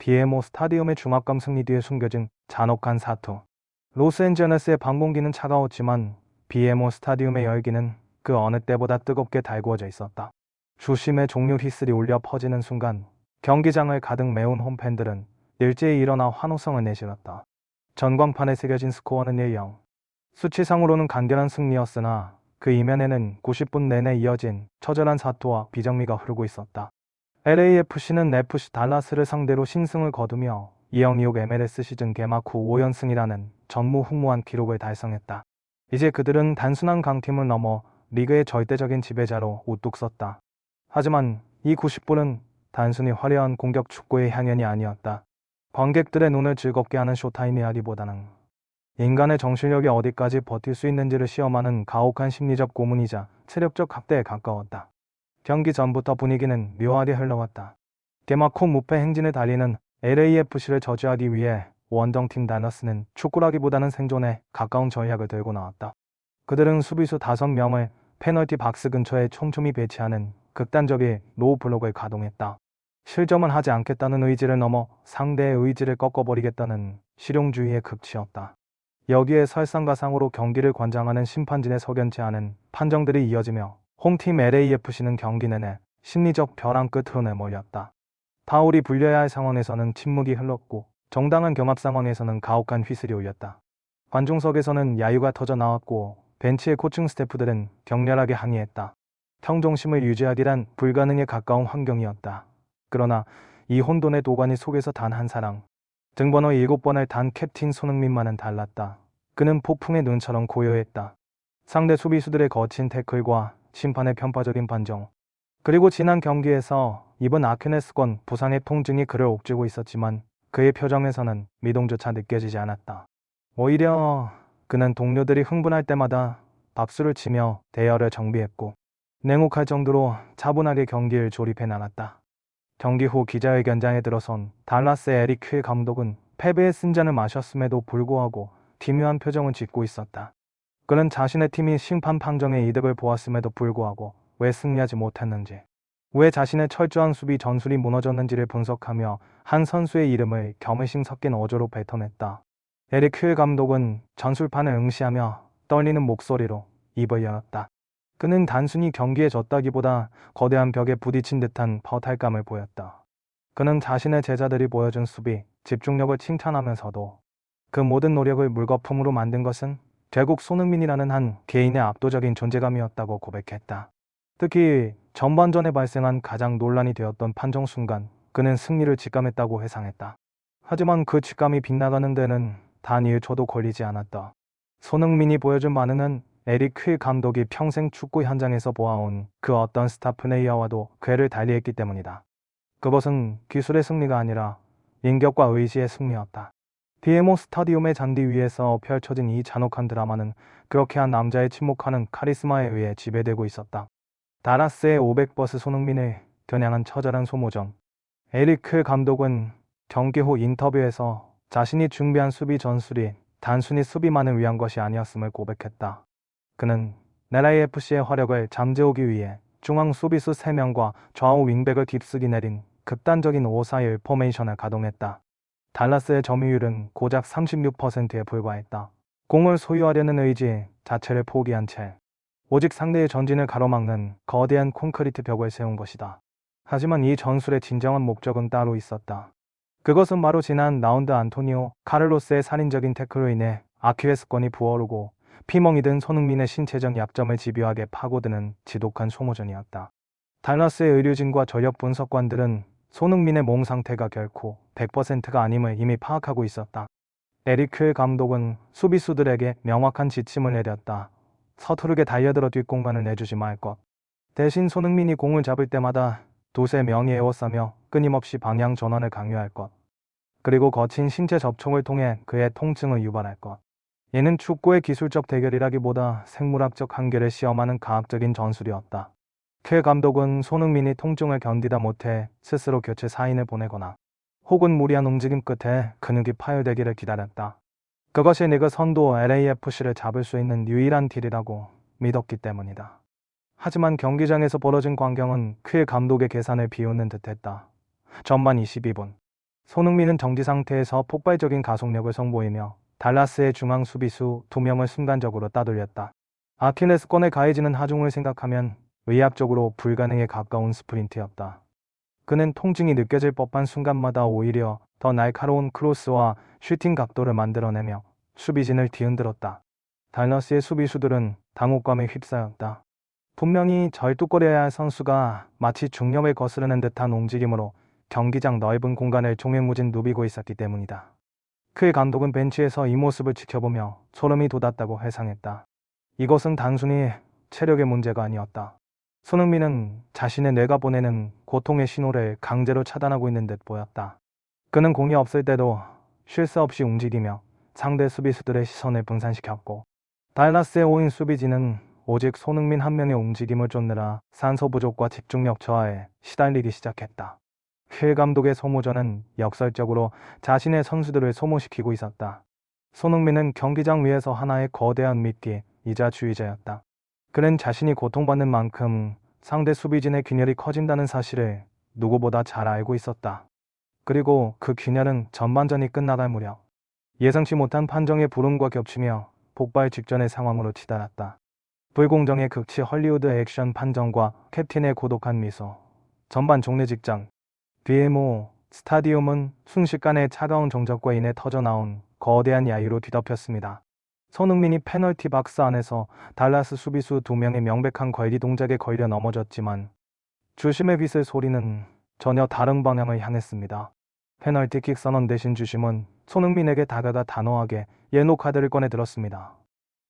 BMO 스타디움의 중압감 승리 뒤에 숨겨진 잔혹한 사투. 로스앤젤레스의 방공기는 차가웠지만 BMO 스타디움의 열기는 그 어느 때보다 뜨겁게 달구어져 있었다. 주심의 종료 휘슬이 울려 퍼지는 순간 경기장을 가득 메운 홈팬들은 일제히 일어나 환호성을 내실렀다. 전광판에 새겨진 스코어는 1-0. 수치상으로는 간결한 승리였으나 그 이면에는 90분 내내 이어진 처절한 사투와 비정미가 흐르고 있었다. LAFC는 FC 달라스를 상대로 신승을 거두며 2-0 MLS 시즌 개막 후 5연승이라는 전무후무한 기록을 달성했다. 이제 그들은 단순한 강팀을 넘어 리그의 절대적인 지배자로 우뚝 섰다. 하지만 이 90분은 단순히 화려한 공격 축구의 향연이 아니었다. 관객들의 눈을 즐겁게 하는 쇼타임이라기보다는 인간의 정신력이 어디까지 버틸 수 있는지를 시험하는 가혹한 심리적 고문이자 체력적 학대에 가까웠다. 경기 전부터 분위기는 묘하게 흘러왔다. 개막 후 무패 행진을 달리는 LAFC를 저지하기 위해 원정팀 달러스는 축구라기보다는 생존에 가까운 전략을 들고 나왔다. 그들은 수비수 5명을 페널티 박스 근처에 촘촘히 배치하는 극단적인 로우 블록을 가동했다. 실점은 하지 않겠다는 의지를 넘어 상대의 의지를 꺾어버리겠다는 실용주의의 극치였다. 여기에 설상가상으로 경기를 관장하는 심판진의 석연치 않은 판정들이 이어지며 홈팀 LAFC는 경기 내내 심리적 벼랑 끝으로 내몰렸다. 파울이 불려야 할 상황에서는 침묵이 흘렀고 정당한 경합 상황에서는 가혹한 휘슬이 울렸다. 관중석에서는 야유가 터져 나왔고 벤치의 코칭 스태프들은 격렬하게 항의했다. 평정심을 유지하기란 불가능에 가까운 환경이었다. 그러나 이 혼돈의 도가니 속에서 단 한 사람, 등번호 7번을 단 캡틴 손흥민만은 달랐다. 그는 폭풍의 눈처럼 고요했다. 상대 수비수들의 거친 태클과 심판의 편파적인 판정, 그리고 지난 경기에서 입은 아킬레스건 부상의 통증이 그를 옥죄고 있었지만 그의 표정에서는 미동조차 느껴지지 않았다. 오히려 그는 동료들이 흥분할 때마다 박수를 치며 대열을 정비했고 냉혹할 정도로 차분하게 경기를 조립해 나갔다. 경기 후 기자회견장에 들어선 달라스의 에릭 퀼 감독은 패배의 쓴잔을 마셨음에도 불구하고 기묘한 표정을 짓고 있었다. 그는 자신의 팀이 심판 판정의 이득을 보았음에도 불구하고 왜 승리하지 못했는지, 왜 자신의 철저한 수비 전술이 무너졌는지를 분석하며 한 선수의 이름을 겸허심 섞인 어조로 뱉어냈다. 에릭 퀼 감독은 전술판을 응시하며 떨리는 목소리로 입을 열었다. 그는 단순히 경기에 졌다기보다 거대한 벽에 부딪힌 듯한 허탈감을 보였다. 그는 자신의 제자들이 보여준 수비, 집중력을 칭찬하면서도 그 모든 노력을 물거품으로 만든 것은 결국 손흥민이라는 한 개인의 압도적인 존재감이었다고 고백했다. 특히 전반전에 발생한 가장 논란이 되었던 판정 순간 그는 승리를 직감했다고 회상했다. 하지만 그 직감이 빗나가는 데는 단 1초도 걸리지 않았다. 손흥민이 보여준 반응은 에릭 퀼 감독이 평생 축구 현장에서 보아온 그 어떤 스타 플레이어와도 궤를 달리했기 때문이다. 그것은 기술의 승리가 아니라 인격과 의지의 승리였다. BMO 스타디움의 잔디 위에서 펼쳐진 이 잔혹한 드라마는 그렇게 한 남자의 침묵하는 카리스마에 의해 지배되고 있었다. 다라스의 500버스 손흥민을 겨냥한 처절한 소모전. 에릭 퀼 감독은 경기 후 인터뷰에서 자신이 준비한 수비 전술이 단순히 수비만을 위한 것이 아니었음을 고백했다. 그는 LAFC의 화력을 잠재우기 위해 중앙 수비수 3명과 좌우 윙백을 딥쓰기 내린 극단적인 5-4-1 포메이션을 가동했다. 달라스의 점유율은 고작 36%에 불과했다. 공을 소유하려는 의지 자체를 포기한 채 오직 상대의 전진을 가로막는 거대한 콘크리트 벽을 세운 것이다. 하지만 이 전술의 진정한 목적은 따로 있었다. 그것은 바로 지난 라운드 안토니오 카를로스의 살인적인 태클로 인해 아킬레스건이 부어오르고 피멍이 든 손흥민의 신체적 약점을 집요하게 파고드는 지독한 소모전이었다. 달라스의 의료진과 전력 분석관들은 손흥민의 몸 상태가 결코 100%가 아님을 이미 파악하고 있었다. 에릭 퀼 감독은 수비수들에게 명확한 지침을 내렸다. 서투르게 달려들어 뒷공간을 내주지 말 것. 대신 손흥민이 공을 잡을 때마다 두세 명이 에워싸며 끊임없이 방향 전환을 강요할 것. 그리고 거친 신체 접촉을 통해 그의 통증을 유발할 것. 이는 축구의 기술적 대결이라기보다 생물학적 한계를 시험하는 과학적인 전술이었다. 켈 감독은 손흥민이 통증을 견디다 못해 스스로 교체 사인을 보내거나 혹은 무리한 움직임 끝에 근육이 파열되기를 기다렸다. 그것이 리그 선두 LAFC를 잡을 수 있는 유일한 딜이라고 믿었기 때문이다. 하지만 경기장에서 벌어진 광경은 켈 감독의 계산을 비웃는 듯했다. 전반 22분 손흥민은 정지 상태에서 폭발적인 가속력을 선보이며 달라스의 중앙 수비수 2명을 순간적으로 따돌렸다. 아킬레스건에 가해지는 하중을 생각하면 의학적으로 불가능에 가까운 스프린트였다. 그는 통증이 느껴질 법한 순간마다 오히려 더 날카로운 크로스와 슈팅 각도를 만들어내며 수비진을 뒤흔들었다. 달러스의 수비수들은 당혹감에 휩싸였다. 분명히 절뚝거려야 할 선수가 마치 중력을 거스르는 듯한 움직임으로 경기장 넓은 공간을 종횡무진 누비고 있었기 때문이다. 클 감독은 벤치에서 이 모습을 지켜보며 소름이 돋았다고 회상했다. 이것은 단순히 체력의 문제가 아니었다. 손흥민은 자신의 뇌가 보내는 고통의 신호를 강제로 차단하고 있는 듯 보였다. 그는 공이 없을 때도 쉴 새 없이 움직이며 상대 수비수들의 시선을 분산시켰고, 달라스의 5인 수비진은 오직 손흥민 한 명의 움직임을 쫓느라 산소 부족과 집중력 저하에 시달리기 시작했다. 휠 감독의 소모전은 역설적으로 자신의 선수들을 소모시키고 있었다. 손흥민은 경기장 위에서 하나의 거대한 미끼이자 주의자였다. 그는 자신이 고통받는 만큼 상대 수비진의 균열이 커진다는 사실을 누구보다 잘 알고 있었다. 그리고 그 균열은 전반전이 끝나갈 무렵 예상치 못한 판정의 불운과 겹치며 폭발 직전의 상황으로 치달았다. 불공정의 극치 헐리우드 액션 판정과 캡틴의 고독한 미소. 전반 종료 직전 BMO 스타디움은 순식간에 차가운 정적과 인해 터져나온 거대한 야유로 뒤덮였습니다. 손흥민이 페널티 박스 안에서 달라스 수비수 2명의 명백한 걸기 동작에 걸려 넘어졌지만 주심의 휘슬 소리는 전혀 다른 방향을 향했습니다. 페널티킥 선언 대신 주심은 손흥민에게 다가가 단호하게 옐로 카드를 꺼내 들었습니다.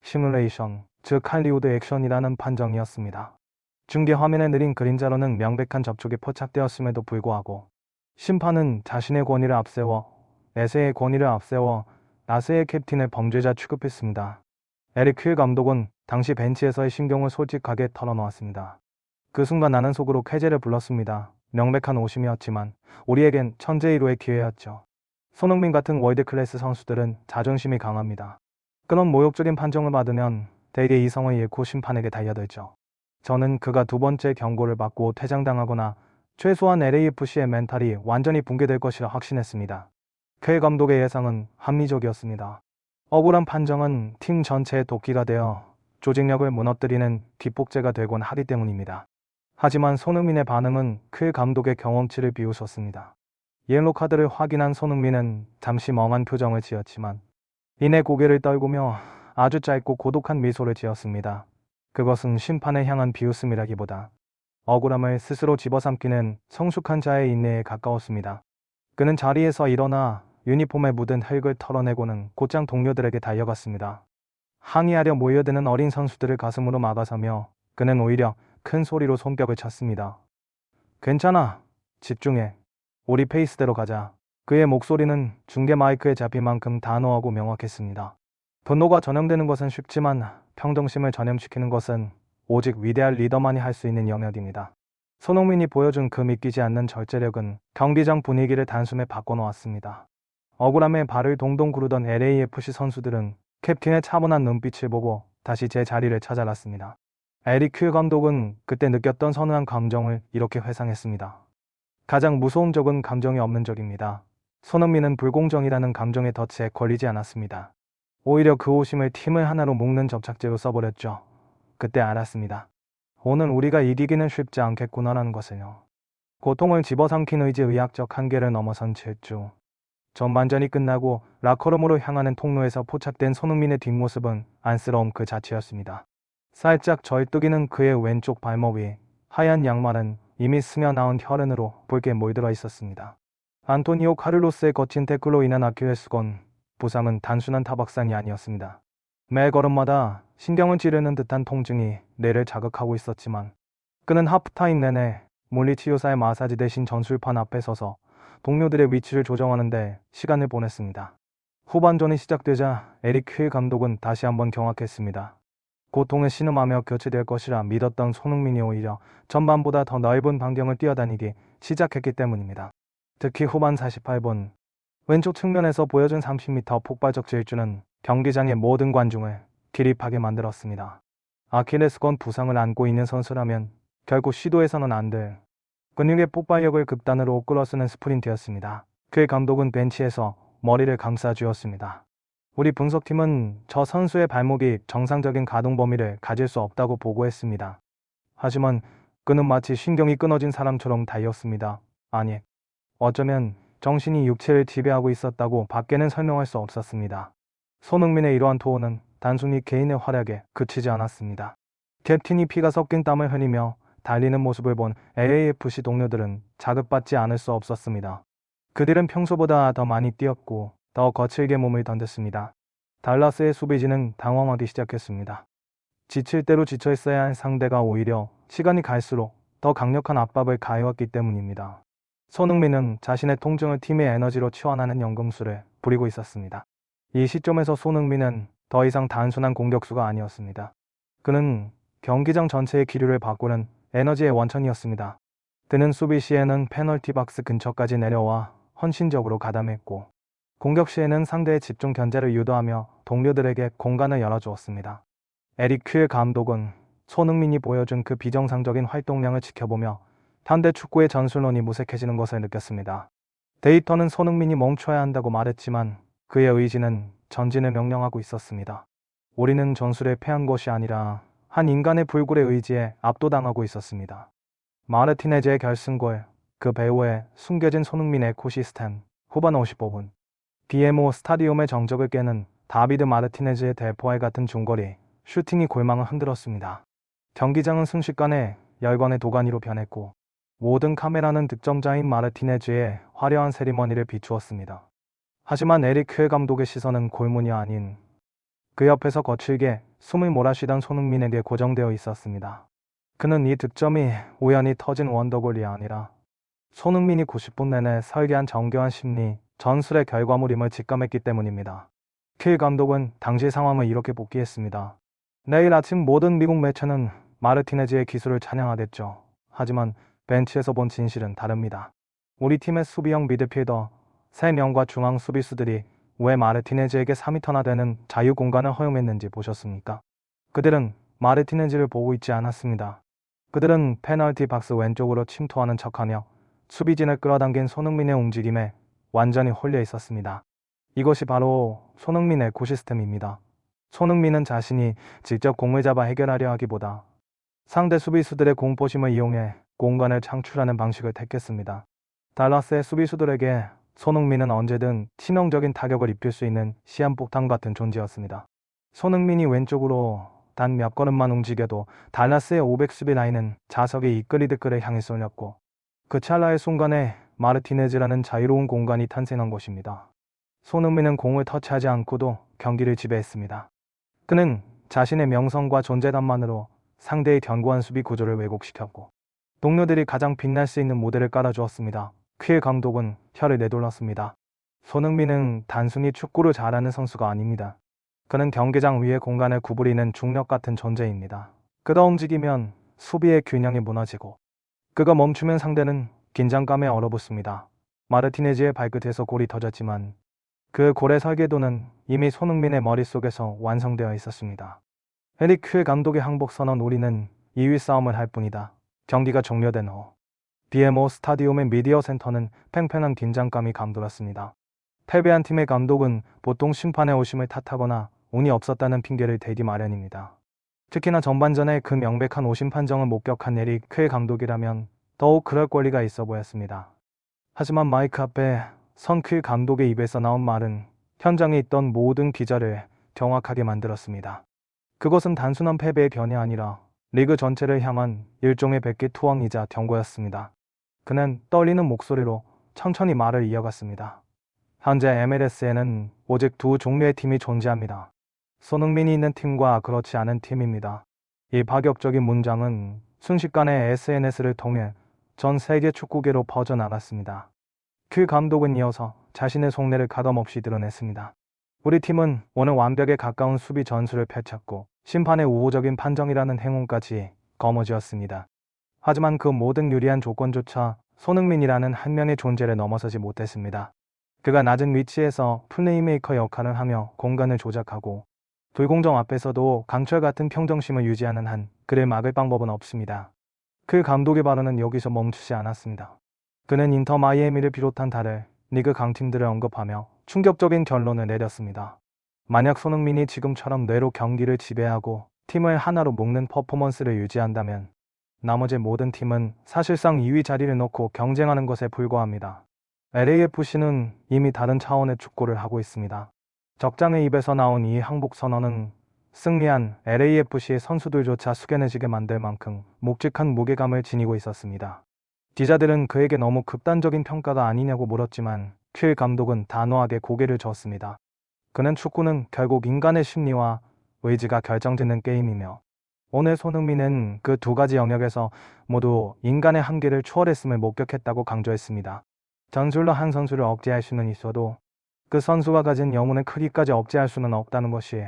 시뮬레이션, 즉 할리우드 액션이라는 판정이었습니다. 중계 화면에 느린 그림자로는 명백한 접촉이 포착되었음에도 불구하고 심판은 자신의 권위를 앞세워 에세의 권위를 앞세워 나스의 캡틴을 범죄자 취급했습니다. 에릭 휠 감독은 당시 벤치에서의 신경을 솔직하게 털어놓았습니다. 그 순간 나는 속으로 쾌재를 불렀습니다. 명백한 오심이었지만 우리에겐 천재일호의 기회였죠. 손흥민 같은 월드클래스 선수들은 자존심이 강합니다. 그런 모욕적인 판정을 받으면 대개 이성을 잃고 심판에게 달려들죠. 저는 그가 2번째 경고를 받고 퇴장당하거나 최소한 LAFC의 멘탈이 완전히 붕괴될 것이라 확신했습니다. 쾌 감독의 예상은 합리적이었습니다. 억울한 판정은 팀 전체의 도끼가 되어 조직력을 무너뜨리는 기폭제가 되곤 하기 때문입니다. 하지만 손흥민의 반응은 쾌 감독의 경험치를 비웃었습니다. 옐로 카드를 확인한 손흥민은 잠시 멍한 표정을 지었지만 이내 고개를 떨구며 아주 짧고 고독한 미소를 지었습니다. 그것은 심판을 향한 비웃음이라기보다 억울함을 스스로 집어삼키는 성숙한 자의 인내에 가까웠습니다. 그는 자리에서 일어나 유니폼에 묻은 흙을 털어내고는 곧장 동료들에게 달려갔습니다. 항의하려 모여드는 어린 선수들을 가슴으로 막아서며 그는 오히려 큰 소리로 손뼉을 쳤습니다. 괜찮아. 집중해. 우리 페이스대로 가자. 그의 목소리는 중계 마이크에 잡힌 만큼 단호하고 명확했습니다. 분노가 전염되는 것은 쉽지만 평정심을 전염시키는 것은 오직 위대한 리더만이 할 수 있는 영역입니다. 손흥민이 보여준 그 믿기지 않는 절제력은 경기장 분위기를 단숨에 바꿔놓았습니다. 억울함에 발을 동동 구르던 LAFC 선수들은 캡틴의 차분한 눈빛을 보고 다시 제 자리를 찾아갔습니다. 에릭 큐 감독은 그때 느꼈던 선우한 감정을 이렇게 회상했습니다. 가장 무서운 적은 감정이 없는 적입니다. 손흥민은 불공정이라는 감정의 덫에 걸리지 않았습니다. 오히려 그 오심을 팀을 하나로 묶는 접착제로 써버렸죠. 그때 알았습니다. 오늘 우리가 이기기는 쉽지 않겠구나라는 것을요. 고통을 집어삼킨 의지 의학적 한계를 넘어선 질주. 전반전이 끝나고 라커룸으로 향하는 통로에서 포착된 손흥민의 뒷모습은 안쓰러움 그 자체였습니다. 살짝 절뚝이는 그의 왼쪽 발목 위 하얀 양말은 이미 스며나온 혈흔으로 붉게 물들어 있었습니다. 안토니오 카를로스의 거친 태클로 인한 아킬레스건 부상은 단순한 타박상이 아니었습니다. 매 걸음마다 신경을 찌르는 듯한 통증이 뇌를 자극하고 있었지만 그는 하프타임 내내 물리치료사의 마사지 대신 전술판 앞에 서서 동료들의 위치를 조정하는데 시간을 보냈습니다. 후반전이 시작되자 에릭 휠 감독은 다시 한번 경악했습니다. 고통을 신음하며 교체될 것이라 믿었던 손흥민이 오히려 전반보다 더 넓은 반경을 뛰어다니기 시작했기 때문입니다. 특히 후반 48분 왼쪽 측면에서 보여준 30m 폭발적 질주는 경기장의 모든 관중을 기립하게 만들었습니다. 아킬레스건 부상을 안고 있는 선수라면 결국 시도해서는 안 될 근육의 폭발력을 극단으로 끌어쓰는 스프린트였습니다. 그 감독은 벤치에서 머리를 감싸쥐었습니다. 우리 분석팀은 저 선수의 발목이 정상적인 가동 범위를 가질 수 없다고 보고했습니다. 하지만 그는 마치 신경이 끊어진 사람처럼 달렸습니다. 아니, 어쩌면 정신이 육체를 지배하고 있었다고 밖에는 설명할 수 없었습니다. 손흥민의 이러한 토호는 단순히 개인의 활약에 그치지 않았습니다. 캡틴이 피가 섞인 땀을 흘리며 달리는 모습을 본 LAFC 동료들은 자극받지 않을 수 없었습니다. 그들은 평소보다 더 많이 뛰었고 더 거칠게 몸을 던졌습니다. 달라스의 수비진은 당황하기 시작했습니다. 지칠 대로 지쳐 있어야 할 상대가 오히려 시간이 갈수록 더 강력한 압박을 가해왔기 때문입니다. 손흥민은 자신의 통증을 팀의 에너지로 치환하는 연금술을 부리고 있었습니다. 이 시점에서 손흥민은 더 이상 단순한 공격수가 아니었습니다. 그는 경기장 전체의 기류를 바꾸는 에너지의 원천이었습니다. 그는 수비 시에는 페널티 박스 근처까지 내려와 헌신적으로 가담했고, 공격 시에는 상대의 집중 견제를 유도하며 동료들에게 공간을 열어주었습니다. 에릭 큐의 감독은 손흥민이 보여준 그 비정상적인 활동량을 지켜보며 현대 축구의 전술론이 무색해지는 것을 느꼈습니다. 데이터는 손흥민이 멈춰야 한다고 말했지만 그의 의지는 전진을 명령하고 있었습니다. 우리는 전술에 패한 것이 아니라 한 인간의 불굴의 의지에 압도당하고 있었습니다. 마르티네즈의 결승골, 그 배후에 숨겨진 손흥민의 에코시스템, 후반 55분. BMO 스타디움의 정적을 깨는 다비드 마르티네즈의 대포알 같은 중거리, 슈팅이 골망을 흔들었습니다. 경기장은 순식간에 열광의 도가니로 변했고 모든 카메라는 득점자인 마르티네즈의 화려한 세리머니를 비추었습니다. 하지만 에릭 큐 감독의 시선은 골문이 아닌 그 옆에서 거칠게 숨을 몰아쉬던 손흥민에게 고정되어 있었습니다. 그는 이 득점이 우연히 터진 원더골이 아니라 손흥민이 90분 내내 설계한 정교한 심리, 전술의 결과물임을 직감했기 때문입니다. 큐 감독은 당시 상황을 이렇게 복귀했습니다. 내일 아침 모든 미국 매체는 마르티네즈의 기술을 찬양하겠죠. 하지만 벤치에서 본 진실은 다릅니다. 우리 팀의 수비형 미드필더 3명과 중앙 수비수들이 왜 마르티네즈에게 4m나 되는 자유 공간을 허용했는지 보셨습니까? 그들은 마르티네즈를 보고 있지 않았습니다. 그들은 페널티 박스 왼쪽으로 침투하는 척하며 수비진을 끌어당긴 손흥민의 움직임에 완전히 홀려 있었습니다. 이것이 바로 손흥민의 에코시스템입니다. 손흥민은 자신이 직접 공을 잡아 해결하려 하기보다 상대 수비수들의 공포심을 이용해 공간을 창출하는 방식을 택했습니다. 달라스의 수비수들에게 손흥민은 언제든 치명적인 타격을 입힐 수 있는 시한폭탄 같은 존재였습니다. 손흥민이 왼쪽으로 단 몇 걸음만 움직여도 달라스의 500 수비 라인은 자석이 이끌이듯 그를 향해 쏠렸고 그 찰나의 순간에 마르티네즈라는 자유로운 공간이 탄생한 것입니다. 손흥민은 공을 터치하지 않고도 경기를 지배했습니다. 그는 자신의 명성과 존재감만으로 상대의 견고한 수비 구조를 왜곡시켰고 동료들이 가장 빛날 수 있는 무대를 깔아주었습니다. 큐 감독은 혀를 내둘렀습니다. 손흥민은 단순히 축구를 잘하는 선수가 아닙니다. 그는 경기장 위의 공간을 구부리는 중력 같은 존재입니다. 그가 움직이면 수비의 균형이 무너지고 그가 멈추면 상대는 긴장감에 얼어붙습니다. 마르티네즈의 발끝에서 골이 터졌지만 그 골의 설계도는 이미 손흥민의 머릿속에서 완성되어 있었습니다. 에릭 큐 감독의 항복 선언 우리는 2위 싸움을 할 뿐이다. 경기가 종료된 후 BMO 스타디움의 미디어 센터는 팽팽한 긴장감이 감돌았습니다. 패배한 팀의 감독은 보통 심판의 오심을 탓하거나 운이 없었다는 핑계를 대기 마련입니다. 특히나 전반전에 그 명백한 오심 판정을 목격한 에릭 큐 감독이라면 더욱 그럴 권리가 있어 보였습니다. 하지만 마이크 앞에 선 큐 감독의 입에서 나온 말은 현장에 있던 모든 기자를 경악하게 만들었습니다. 그것은 단순한 패배의 변이 아니라 리그 전체를 향한 일종의 백기 투항이자 경고였습니다. 그는 떨리는 목소리로 천천히 말을 이어갔습니다. 현재 MLS에는 오직 두 종류의 팀이 존재합니다. 손흥민이 있는 팀과 그렇지 않은 팀입니다. 이 파격적인 문장은 순식간에 SNS를 통해 전 세계 축구계로 퍼져나갔습니다. 큐 감독은 이어서 자신의 속내를 가감없이 드러냈습니다. 우리 팀은 오늘 완벽에 가까운 수비 전술을 펼쳤고 심판의 우호적인 판정이라는 행운까지 거머쥐었습니다. 하지만 그 모든 유리한 조건조차 손흥민이라는 한 명의 존재를 넘어서지 못했습니다. 그가 낮은 위치에서 플레이메이커 역할을 하며 공간을 조작하고 불공정 앞에서도 강철 같은 평정심을 유지하는 한 그를 막을 방법은 없습니다. 그 감독의 발언은 여기서 멈추지 않았습니다. 그는 인터 마이애미를 비롯한 달을 리그 강팀들을 언급하며 충격적인 결론을 내렸습니다. 만약 손흥민이 지금처럼 뇌로 경기를 지배하고 팀을 하나로 묶는 퍼포먼스를 유지한다면 나머지 모든 팀은 사실상 2위 자리를 놓고 경쟁하는 것에 불과합니다. LAFC는 이미 다른 차원의 축구를 하고 있습니다. 적장의 입에서 나온 이 항복 선언은 승리한 LAFC의 선수들조차 숙연해지게 만들 만큼 묵직한 무게감을 지니고 있었습니다. 기자들은 그에게 너무 극단적인 평가가 아니냐고 물었지만 킬 감독은 단호하게 고개를 저었습니다. 그는 축구는 결국 인간의 심리와 의지가 결정짓는 게임이며 오늘 손흥민은 그 두 가지 영역에서 모두 인간의 한계를 초월했음을 목격했다고 강조했습니다. 전술로 한 선수를 억제할 수는 있어도 그 선수가 가진 영혼의 크기까지 억제할 수는 없다는 것이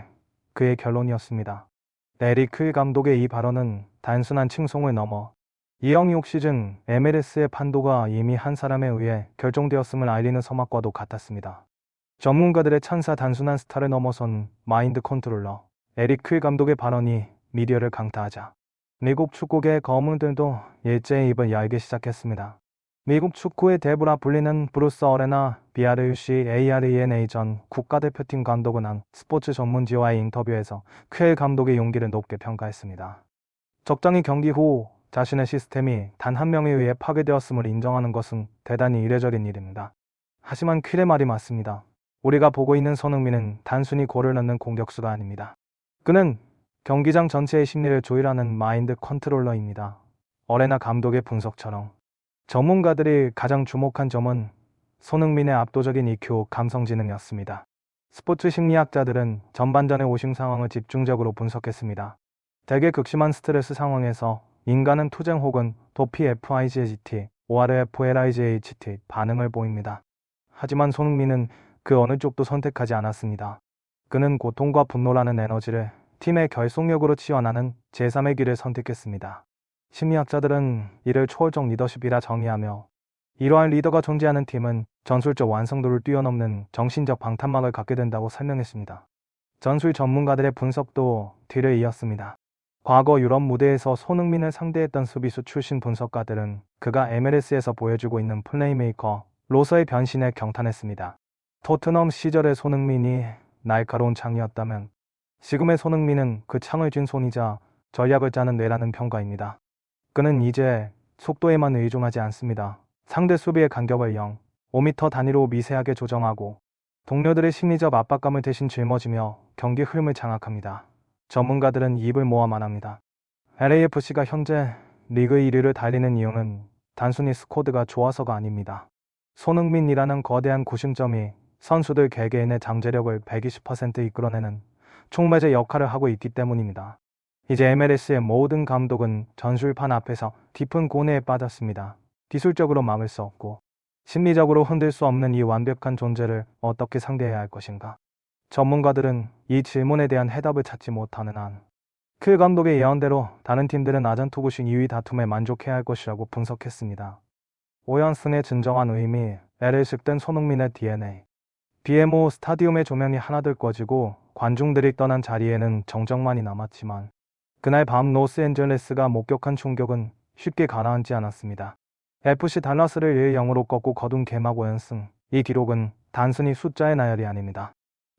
그의 결론이었습니다. 에릭 킬 감독의 이 발언은 단순한 칭송을 넘어 2026 시즌 MLS의 판도가 이미 한 사람에 의해 결정되었음을 알리는 서막과도 같았습니다. 전문가들의 찬사 단순한 스타를 넘어선 마인드 컨트롤러 에릭 킬 감독의 발언이 미디어를 강타하자 미국 축구계의 거물들도 일제히 입을 열기 시작했습니다. 미국 축구의 대부라 불리는 브루스 어레나 BRC ARENA 전 국가대표팀 감독은 한 스포츠 전문지와의 인터뷰에서 킬 감독의 용기를 높게 평가했습니다. 적장이 경기 후 자신의 시스템이 단 한 명에 의해 파괴되었음을 인정하는 것은 대단히 이례적인 일입니다. 하지만 킬의 말이 맞습니다. 우리가 보고 있는 손흥민은 단순히 골을 넣는 공격수가 아닙니다. 그는 경기장 전체의 심리를 조율하는 마인드 컨트롤러입니다. 어레나 감독의 분석처럼 전문가들이 가장 주목한 점은 손흥민의 압도적인 EQ 감성지능이었습니다. 스포츠 심리학자들은 전반전의 오심 상황을 집중적으로 분석했습니다. 대개 극심한 스트레스 상황에서 인간은 투쟁 혹은 도피 FIGHT, ORFLIGHT 반응을 보입니다. 하지만 손흥민은 그 어느 쪽도 선택하지 않았습니다. 그는 고통과 분노라는 에너지를 팀의 결속력으로 치환하는 제3의 길을 선택했습니다. 심리학자들은 이를 초월적 리더십이라 정의하며 이러한 리더가 존재하는 팀은 전술적 완성도를 뛰어넘는 정신적 방탄막을 갖게 된다고 설명했습니다. 전술 전문가들의 분석도 뒤를 이었습니다. 과거 유럽 무대에서 손흥민을 상대했던 수비수 출신 분석가들은 그가 MLS에서 보여주고 있는 플레이메이커로서의 변신에 경탄했습니다. 토트넘 시절의 손흥민이 날카로운 창이었다면 지금의 손흥민은 그 창을 쥔 손이자 전략을 짜는 뇌라는 평가입니다. 그는 이제 속도에만 의존하지 않습니다. 상대 수비의 간격을 0.5m 단위로 미세하게 조정하고 동료들의 심리적 압박감을 대신 짊어지며 경기 흐름을 장악합니다. 전문가들은 입을 모아 말합니다. LAFC가 현재 리그 1위를 달리는 이유는 단순히 스쿼드가 좋아서가 아닙니다. 손흥민이라는 거대한 구심점이 선수들 개개인의 잠재력을 120% 이끌어내는 촉매제 역할을 하고 있기 때문입니다. 이제 MLS의 모든 감독은 전술판 앞에서 깊은 고뇌에 빠졌습니다. 기술적으로 막을 수 없고 심리적으로 흔들 수 없는 이 완벽한 존재를 어떻게 상대해야 할 것인가? 전문가들은 이 질문에 대한 해답을 찾지 못하는 한 킬 감독의 예언대로 다른 팀들은 아잔토구식 2위 다툼에 만족해야 할 것이라고 분석했습니다. 오연슨의 진정한 의미, 애를 식된 손흥민의 DNA. BMO 스타디움의 조명이 하나둘 꺼지고 관중들이 떠난 자리에는 정적만이 남았지만 그날 밤 로스앤젤레스가 목격한 충격은 쉽게 가라앉지 않았습니다. FC 달라스를 1-0으로 꺾고 거둔 개막 5연승. 이 기록은 단순히 숫자의 나열이 아닙니다.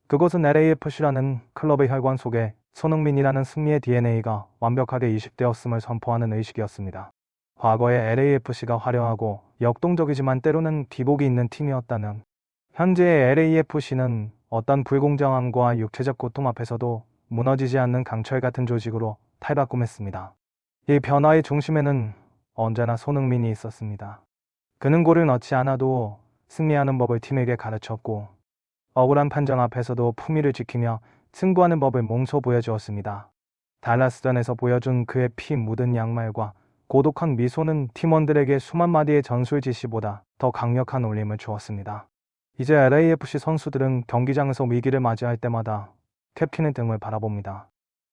그것은 LAFC라는 클럽의 혈관 속에 손흥민이라는 승리의 DNA가 완벽하게 이식되었음을 선포하는 의식이었습니다. 과거에 LAFC가 화려하고 역동적이지만 때로는 기복이 있는 팀이었다면 현재의 LAFC는 어떤 불공정함과 육체적 고통 앞에서도 무너지지 않는 강철 같은 조직으로 탈바꿈했습니다. 이 변화의 중심에는 언제나 손흥민이 있었습니다. 그는 골을 넣지 않아도 승리하는 법을 팀에게 가르쳤고 억울한 판정 앞에서도 품위를 지키며 승부하는 법을 몸소 보여주었습니다. 달라스전에서 보여준 그의 피 묻은 양말과 고독한 미소는 팀원들에게 수만 마디의 전술 지시보다 더 강력한 울림을 주었습니다. 이제 LAFC 선수들은 경기장에서 위기를 맞이할 때마다 캡틴의 등을 바라봅니다.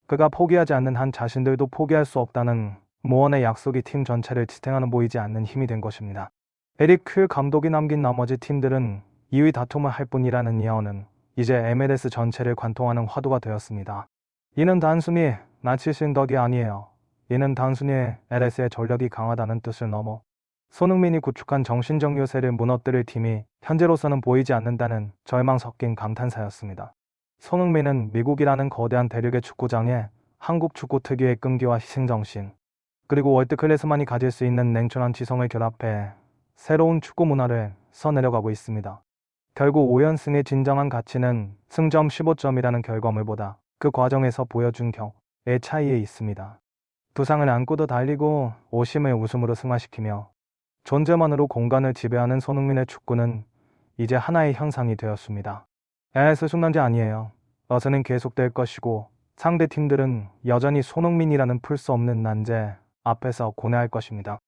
그가 포기하지 않는 한 자신들도 포기할 수 없다는 무언의 약속이 팀 전체를 지탱하는 보이지 않는 힘이 된 것입니다. 에릭 킬 감독이 남긴 나머지 팀들은 2위 다툼을 할 뿐이라는 예언은 이제 MLS 전체를 관통하는 화두가 되었습니다. 이는 단순히 나치신 덕이 아니에요. 이는 단순히 LS의 전력이 강하다는 뜻을 넘어 손흥민이 구축한 정신적 요새를 무너뜨릴 팀이 현재로서는 보이지 않는다는 절망 섞인 감탄사였습니다. 손흥민은 미국이라는 거대한 대륙의 축구장에 한국 축구 특유의 끈기와 희생정신, 그리고 월드클래스만이 가질 수 있는 냉철한 지성을 결합해 새로운 축구 문화를 써내려가고 있습니다. 결국 5연승의 진정한 가치는 승점 15점이라는 결과물보다 그 과정에서 보여준 격의 차이에 있습니다. 두상을 안고도 달리고 오심을 웃음으로 승화시키며 존재만으로 공간을 지배하는 손흥민의 축구는 이제 하나의 현상이 되었습니다. 에스 순간제 아니에요. 어서는 계속될 것이고 상대 팀들은 여전히 손흥민이라는 풀 수 없는 난제 앞에서 고뇌할 것입니다.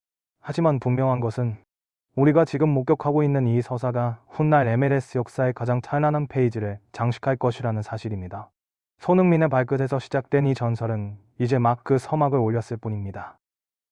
하지만 분명한 것은 우리가 지금 목격하고 있는 이 서사가 훗날 MLS 역사의 가장 찬란한 페이지를 장식할 것이라는 사실입니다. 손흥민의 발끝에서 시작된 이 전설은 이제 막 그 서막을 올렸을 뿐입니다.